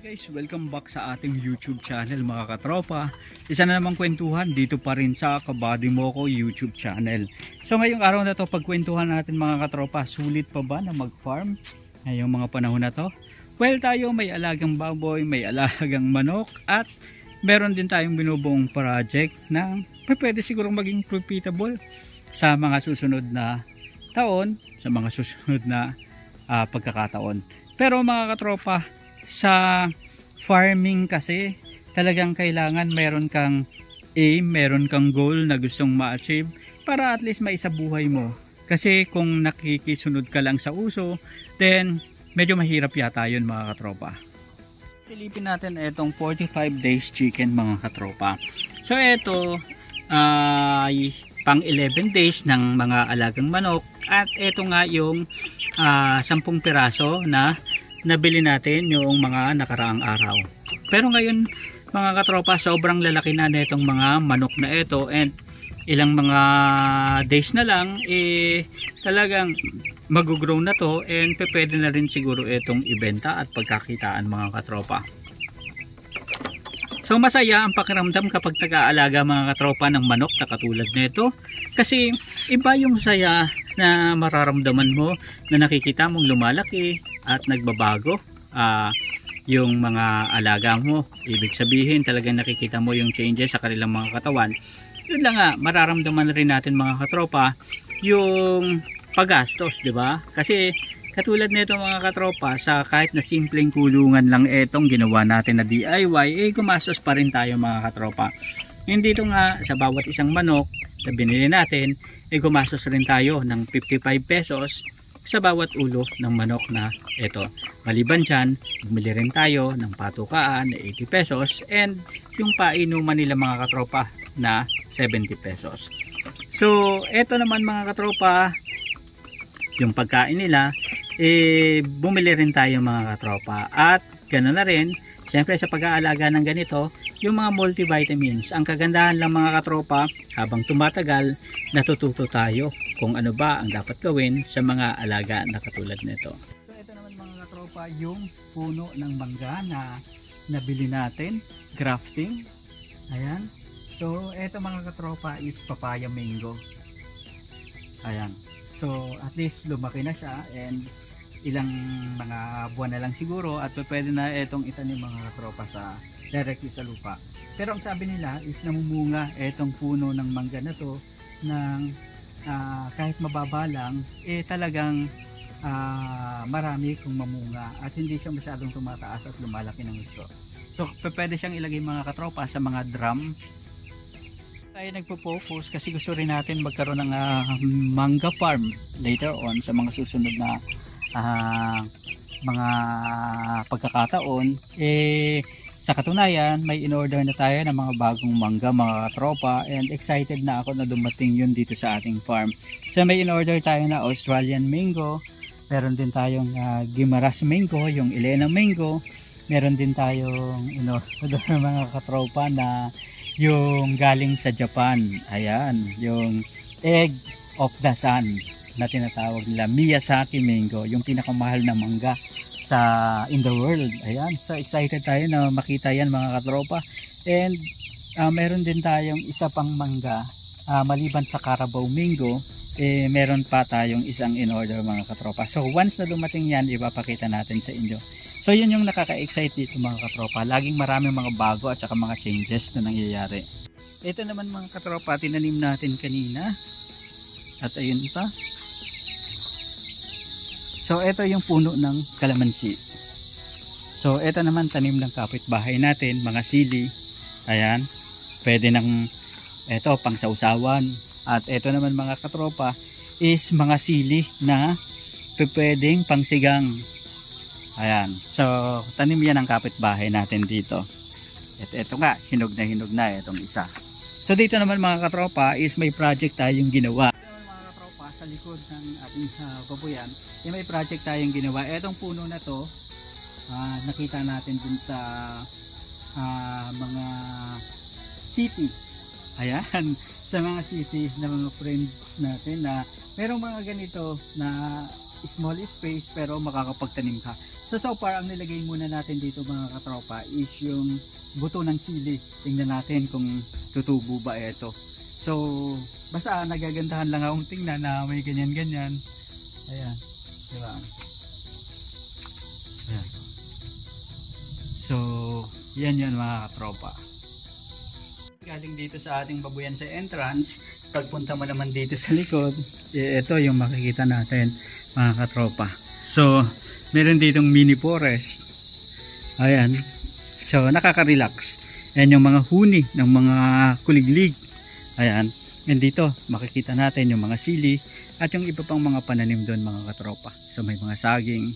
Guys, welcome back sa ating YouTube channel mga katropa. Isa na namang kwentuhan dito pa rin sa Kabady Mo Ko YouTube channel. So ngayong araw na to, pagkwentuhan natin mga katropa, sulit pa ba na mag-farm ngayong mga panahon na to? Well, tayo may alagang baboy, may alagang manok, at meron din tayong binubuong project na pwede sigurong maging profitable sa mga susunod na taon, sa mga susunod na pagkakataon. Pero mga katropa, sa farming kasi talagang kailangan meron kang aim, meron kang goal na gustong ma-achieve para at least maisabuhay mo. Kasi kung nakikisunod ka lang sa uso, then medyo mahirap yata yun mga katropa. Silipin natin itong 45 days chicken mga katropa. So ito ay pang 11 days ng mga alagang manok, at ito nga yung 10 piraso na nabili natin yung mga nakaraang araw. Pero ngayon mga katropa, sobrang lalaki na nitong mga manok na ito, and ilang mga days na lang talagang mag-grow na to, and pwede na rin siguro itong ibenta at pagkakitaan mga katropa. So masaya ang pakiramdam kapag taga-alaga mga katropa ng manok na katulad nito, kasi iba yung saya na mararamdaman mo na nakikita mong lumalaki at nagbabago yung mga alaga mo. Ibig sabihin talagang nakikita mo yung changes sa kanilang mga katawan. Yun lang nga, mararamdaman rin natin mga katropa yung paggastos, di ba? Kasi katulad nito mga katropa, sa kahit na simpleng kulungan lang etong ginawa natin na DIY, gumastos pa rin tayo mga katropa. Hindi dito nga sa bawat isang manok na binili natin, gumastos rin tayo ng 55 pesos sa bawat ulo ng manok na ito. Maliban dyan, bumili rin tayo ng patukaan na 80 pesos, and yung painuman nila mga katropa na 70 pesos. So ito naman mga katropa, yung pagkain nila, bumili rin tayo mga katropa, at ganoon na rin siyempre sa pag-aalaga ng ganito, yung mga multivitamins. Ang kagandahan lang mga katropa, habang tumatagal, natututo tayo kung ano ba ang dapat gawin sa mga alaga na katulad nito. So ito naman mga katropa, yung puno ng mangga na nabili natin, grafting. Ayan. So ito mga katropa is papaya mango. Ayan. So at least lumaki na siya, and ilang mga buwan na lang siguro at pwede na itong itanim mga katropa sa directly sa lupa. Pero ang sabi nila is namumunga itong puno ng mangga na to ng kahit mababa lang, talagang marami kung mamunga, at hindi siya masyadong tumataas at lumalaki ng gusto. So pwede siyang ilagay mga katropa sa mga drum. Tayo nagpo-focus kasi gusto rin natin magkaroon ng mangga farm later on sa mga susunod na mga pagkakataon. Sa katunayan, may in-order na tayo ng mga bagong mangga mga katropa, and excited na ako na dumating yun dito sa ating farm. So may in-order tayo na Australian mango, meron din tayong Guimaras mango, yung Elena mango, meron din tayong in-order mga katropa na yung galing sa Japan. Ayan, yung egg of the sun na tinatawag nila, Miyazaki mango, yung pinakamahal na mangga in the world. Ayan, so excited tayo na makita yan mga katropa. And meron din tayong isa pang mangga, maliban sa Carabao mango, meron pa tayong isang in order mga katropa. So once na dumating yan, ipapakita natin sa inyo. So yun yung nakaka-excite dito mga katropa, laging maraming mga bago at saka mga changes na nangyayari. Ito naman mga katropa, tinanim natin kanina, at ayun pa. So ito yung puno ng kalamansi. So ito naman tanim ng kapitbahay natin, mga sili. Ayan, pwede nang ito pang sausawan. At ito naman mga katropa is mga sili na pwedeng pang sigang. Ayan, so tanim yan ng kapitbahay natin dito. Ito nga, hinog na itong isa. So dito naman mga katropa is may project tayong ginawa. Sa likod ng ating babuyan, may project tayong ginawa. Etong puno na to, nakita natin dun sa mga city. Ayan, sa mga city na mga friends natin na merong mga ganito na small space pero makakapagtanim ka. So far, ang nilagay muna natin dito mga katropa is yung buto ng sili. Tingnan natin kung tutubo ba ito. So, basta nagagandahan lang akong tingnan na may ganyan-ganyan. Ayan. Diba? Ayan. So, yan yun mga katropa. Galing dito sa ating babuyan sa entrance, pagpunta mo naman dito sa likod, ito yung makikita natin mga katropa. So, meron ditong mini forest. Ayan. So, nakaka-relax. Ayan yung mga huni ng mga kuliglig. Ayan. And dito, makikita natin yung mga sili at yung iba pang mga pananim doon mga katropa. So, may mga saging.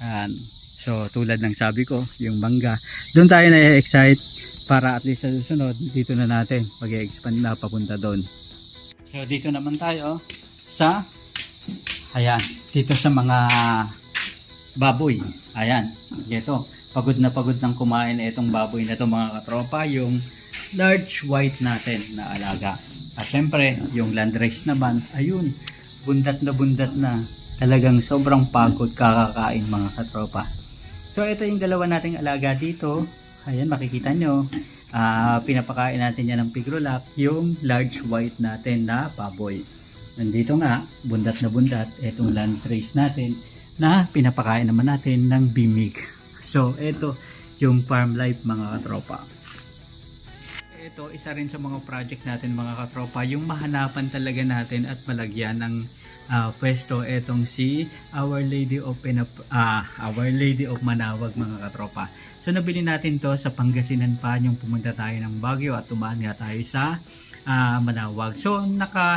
Ayan. So, tulad ng sabi ko, yung mangga. Doon tayo na-excite para at least sa susunod, dito na natin mag-expand na papunta doon. So, dito naman tayo sa, ayan, dito sa mga baboy. Ayan, ito. Pagod na pagod ng kumain na itong baboy na ito mga katropa, yung large white natin na alaga. At syempre, yung landrace naman, ayun, bundat na. Talagang sobrang pagod kakakain mga katropa. So ito yung dalawa nating alaga dito. Ayan, makikita nyo. Pinapakain natin yan ng pigrolak, yung large white natin na baboy. Nandito nga, bundat na bundat, itong landrace natin na pinapakain naman natin ng bimig. So ito yung farm life mga katropa. Ito isa rin sa mga project natin mga katropa, yung mahanapan talaga natin at malagyan ng pwesto etong si Our Lady of Manawag mga katropa. So nabili natin to sa Pangasinan pa yung pumunta tayo ng Baguio at tumaan nga tayo sa Manawag. So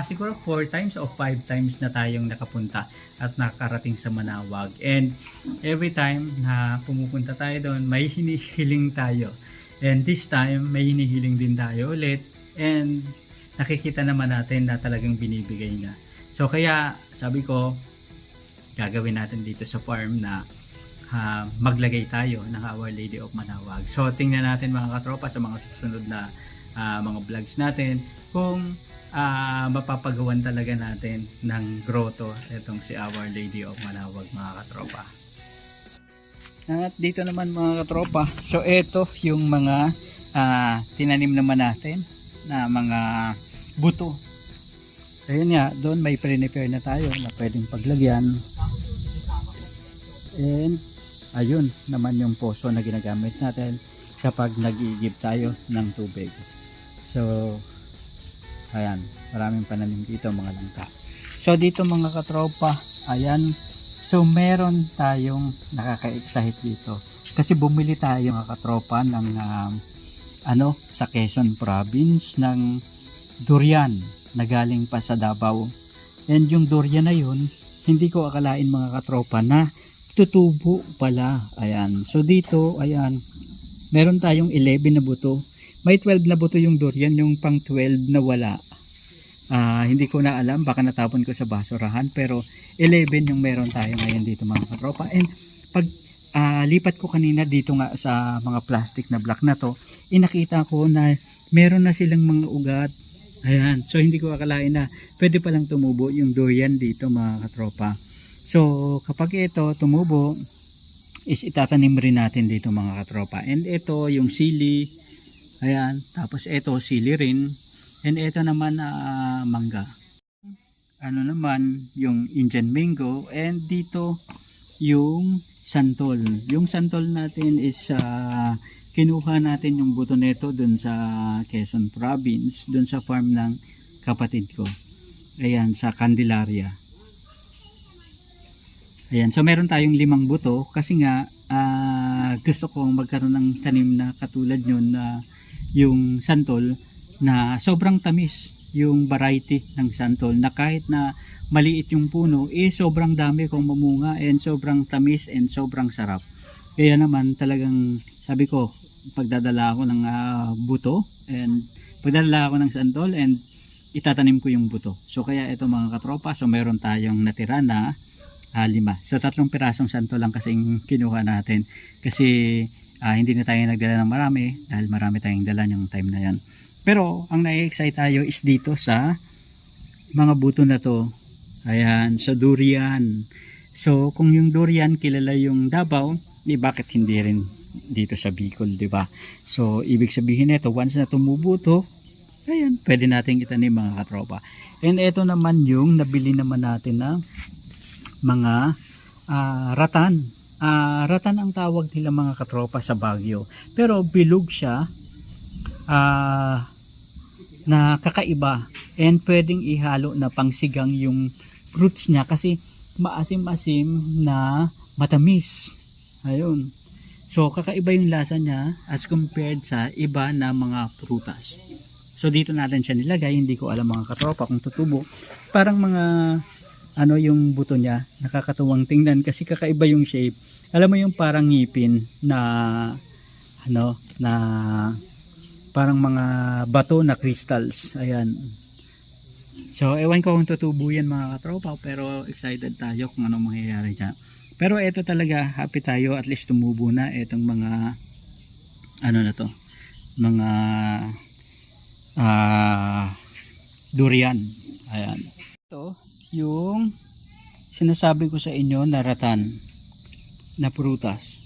siguro 4 times o 5 times na tayong nakapunta at nakarating sa Manawag. And every time na pumupunta tayo doon, may hinihiling tayo. And this time, may hinihiling din tayo ulit. And nakikita naman natin na talagang binibigay na. So kaya sabi ko, gagawin natin dito sa farm na maglagay tayo ng Our Lady of Manawag. So tingnan natin mga katropa sa mga susunod na mga vlogs natin kung mapapagawan talaga natin ng grotto itong si Our Lady of Manawag mga katropa. At dito naman mga katropa, so ito yung mga tinanim naman natin na mga buto. Ayun nga, doon may prepare na tayo na pwedeng paglagyan. And ayun naman yung poso na ginagamit natin kapag nag-iigib tayo ng tubig. So ayan, maraming pananim dito mga langka. So dito mga katropa, ayan. So meron tayong nakaka-excite dito. Kasi bumili tayo mga katropa ng sa Quezon Province ng durian na galing pa sa Davao. And yung durian na yun, hindi ko akalain mga katropa na tutubo pala. Ayan. So dito, ayan, meron tayong 11 na buto. May 12 na buto yung durian, yung pang 12 na wala. Hindi ko na alam, baka natapon ko sa basurahan, pero 11 yung meron tayo ngayon dito mga katropa. And pag lipat ko kanina dito nga sa mga plastic na block na to, nakita ko na meron na silang mga ugat. Ayan, so hindi ko akalain na pwede palang tumubo yung durian dito mga katropa. So kapag ito tumubo, is itatanim rin natin dito mga katropa. And ito yung sili. Ayan, tapos ito sili rin. And ito naman mangga. Ano naman yung Indian mango. And dito yung santol. Yung santol natin is kinuha natin yung buto nito dun sa Quezon Province, dun sa farm ng kapatid ko. Ayan, sa Candelaria. Ayan, so meron tayong 5 buto kasi nga gusto kong magkaroon ng tanim na katulad yun na yung santol na sobrang tamis yung variety ng santol na kahit na maliit yung puno sobrang dami kong mamunga and sobrang tamis and sobrang sarap. Kaya naman talagang sabi ko pagdadala ako ng buto and pagdadala ako ng santol and itatanim ko yung buto. So kaya ito mga katropa, so meron tayong natira na 5. So 3 pirasong santol lang kasing kinuha natin kasi hindi na tayo nagdala ng marami dahil marami tayong dala yung time na yan. Pero ang na-excite tayo is dito sa mga buto na to. Ayan, sa durian. So kung yung durian kilala yung Davao, bakit hindi rin dito sa Bicol, di ba? So ibig sabihin nito, once na tumubo to, ayan, pwede natin itanim mga katropa. And ito naman yung nabili naman natin na mga ratan. Ratan ang tawag nila mga katropa sa Baguio. Pero bilog siya na kakaiba. And pwedeng ihalo na pangsigang yung fruits niya kasi maasim-asim na matamis. Ayun. So kakaiba yung lasa niya as compared sa iba na mga prutas. So dito natin siya nilagay, hindi ko alam mga katropa kung tutubo. Parang mga ano yung buto niya, nakakatuwang tingnan kasi kakaiba yung shape. Alam mo yung parang ngipin na ano na parang mga bato na crystals. Ayan. So ewan ko kung tutubo yan mga katropa, pero excited tayo kung ano mangyayari dyan. Pero ito talaga, happy tayo, at least tumubo na itong mga ano na to, mga durian. Ayan. Ito yung sinasabi ko sa inyo na ratan na prutas.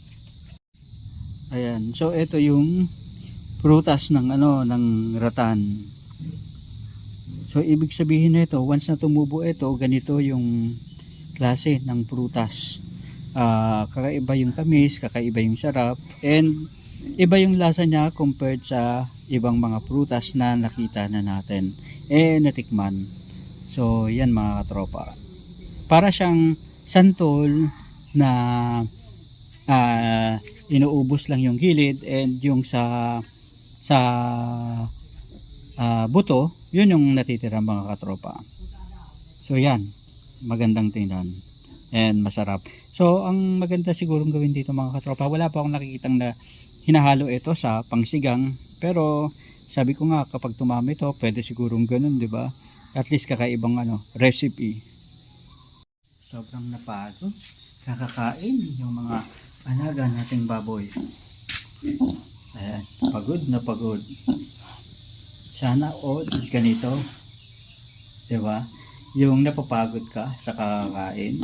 Ayan. So ito yung prutas ng ano ng ratan. So ibig sabihin nito, once na tumubo ito, ganito yung klase ng prutas. Kakaiba yung tamis, kakaiba yung sarap, and iba yung lasa niya compared sa ibang mga prutas na nakita na natin natikman. So yan mga katropa, para siyang santol na inuubos lang yung gilid, and yung sa buto, yun yung natitira mga katropa. So yan, magandang tingnan and masarap. So ang maganda sigurong gawin dito mga katropa, wala pa akong nakikitang na hinahalo ito sa pangsigang, pero sabi ko nga kapag tumami ito, pwede sigurong ganun, di ba? At least kakaibang recipe. Sobrang napagod kakakain yung mga alaga nating baboy. Ayan, pagod na pagod. Sana all ganito, di ba? Yung napapagod ka sa kakakain.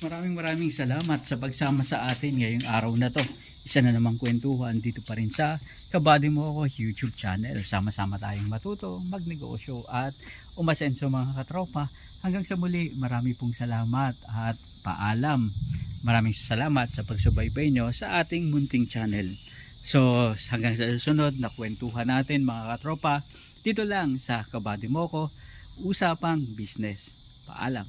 Maraming salamat sa pagsama sa atin ngayong araw na to. Isa na namang kwentuhan dito pa rin sa Kabady Mo Ako YouTube channel. Sama-sama tayong matuto, magnegosyo at umasenso mga katropa. Hanggang sa muli, marami pong salamat at paalam. Maraming salamat sa pagsubaybay nyo sa ating munting channel. So hanggang sa susunod na kwentuhan natin mga katropa, dito lang sa Kabady Mo Ako, usapang business. Paalam.